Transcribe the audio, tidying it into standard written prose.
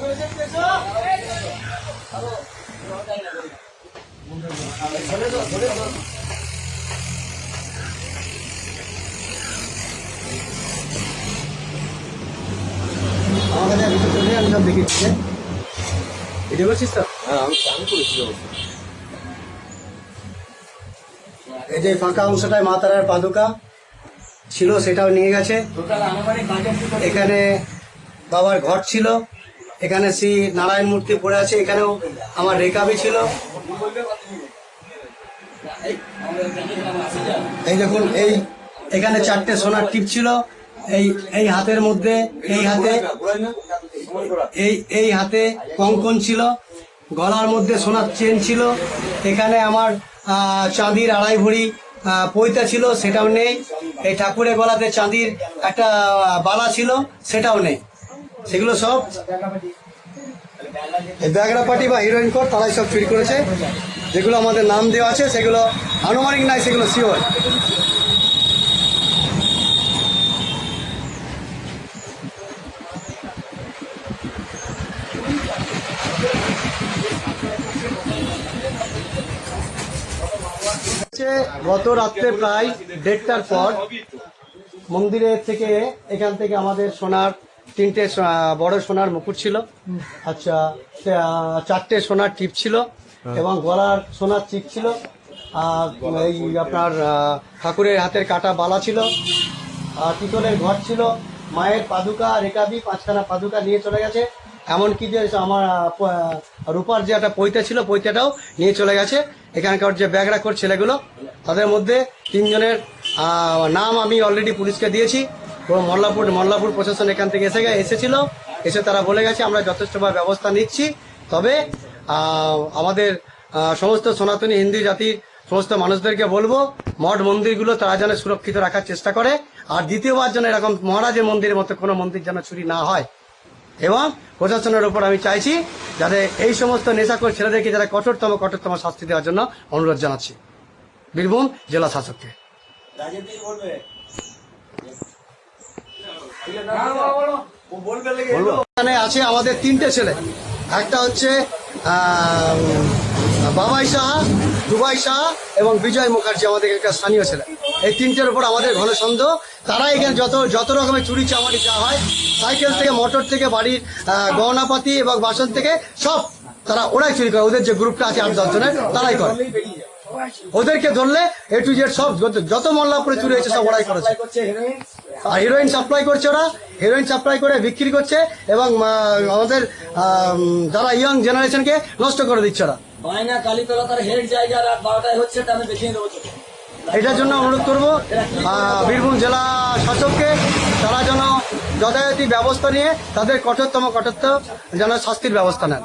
আমি সব দেখেছি। ভিডিও করছিস তো? হ্যাঁ, আমি করেছি। এই যে ফাঁকা অংশটায় মা তারার পাদুকা ছিল, সেটাও নিয়ে গেছে। এখানে বাবার ঘর ছিল, এখানে শ্রী নারায়ণ মূর্তি পড়ে আছে, এখানেও আমার রেকাবি ছিল। এই দেখুন, এখানে 4টে সোনার টিপ ছিল। এই হাতের মধ্যে, এই হাতে কঙ্কন ছিল, গলার মধ্যে সোনার চেন ছিল। এখানে আমার চাঁদির 2.5 ভরি পৈতা ছিল, সেটাও নেই। এই ঠাকুরের গলাতে চাঁদির একটা বালা ছিল, সেটাও নেই। সেগুলো সব ব্যাগরা পার্টি বা হিরোইন কোড তারাই সব চুরি করেছে। যেগুলো আমাদের নাম দেওয়া আছে সেগুলো আনুমানিক নাই, সেগুলো শিওর। গত রাত্রে প্রায় 1:30টার পর মন্দিরের থেকে, এখান থেকে আমাদের সোনার 3টে বড় সোনার মুকুট ছিল, আচ্ছা 4টে সোনার টিপ ছিল, এবং গলার সোনার চিপ ছিল, আর এই আপনার ঠাকুরের হাতের কাটা বালা ছিল, আর পিতলের ঘর ছিল, মায়ের পাদুকা রেকাবি 5খানা পাদুকা নিয়ে চলে গেছে। এমনকি যে আমার রূপার যে একটা পৈতা ছিল, পৈতাটাও নিয়ে চলে গেছে। এখানকার যে ব্যাগরাখোর ছেলেগুলো, তাদের মধ্যে 3 জনের নাম আমি অলরেডি পুলিশকে দিয়েছি। মল্লাপুর প্রশাসন এখান থেকে এসেছিল, এসে তারা বলে গেছে আমরা যথেষ্টভাবে ব্যবস্থা নিচ্ছি। তবে আমাদের সমস্ত সনাতনী হিন্দু জাতির সমস্ত মানুষদেরকে বলবো, মঠ মন্দিরগুলো তারা যেন সুরক্ষিত রাখার চেষ্টা করে, আর দ্বিতীয়বার যেন এরকম মহারাজের মন্দিরের মতো কোনো মন্দির যেন চুরি না হয়। এবং প্রশাসনের উপর আমি চাইছি যাতে এই সমস্ত নেশাখোর ছেলেদেরকে যারা কঠোরতম শাস্তি দেওয়ার জন্য অনুরোধ জানাচ্ছি বীরভূম জেলা শাসককে। এখানে আছে আমাদের 3টে ছেলে, একটা হচ্ছে বাবাই সাহা, দুবাই সাহা এবং বিজয় মুখার্জি, আমাদের একটা স্থানীয় ছেলে। এই 3টের উপর আমাদের ঘন সন্দেহ। তারা এখানে যত রকমের চুরি চামারি যা হয়, সাইকেল থেকে, মোটর থেকে, বাড়ির গহনাপাতি এবং বাসন থেকে সব ওরাই চুরি করে। ওদের যে গ্রুপটা আছে 8-10 জনের, তারাই করে। ওদেরকে ধরলে A to Z সব যত মল্লাপুরে চুরি হয়েছে সব ওরাই করেছে। আর হিরোইন সাপ্লাই করছে, ওরা হিরোইন সাপ্লাই করে বিক্রি করছে, এবং আমাদের যারা ইয়ং জেনারেশনকে নষ্ট করে দিচ্ছে ওরা। এটার জন্য অনুরোধ করবো বীরভূম জেলা শাসককে, তারা যেন যথাযথ ব্যবস্থা নিয়ে তাদের কঠোরতম যেন শাস্তির ব্যবস্থা নেন।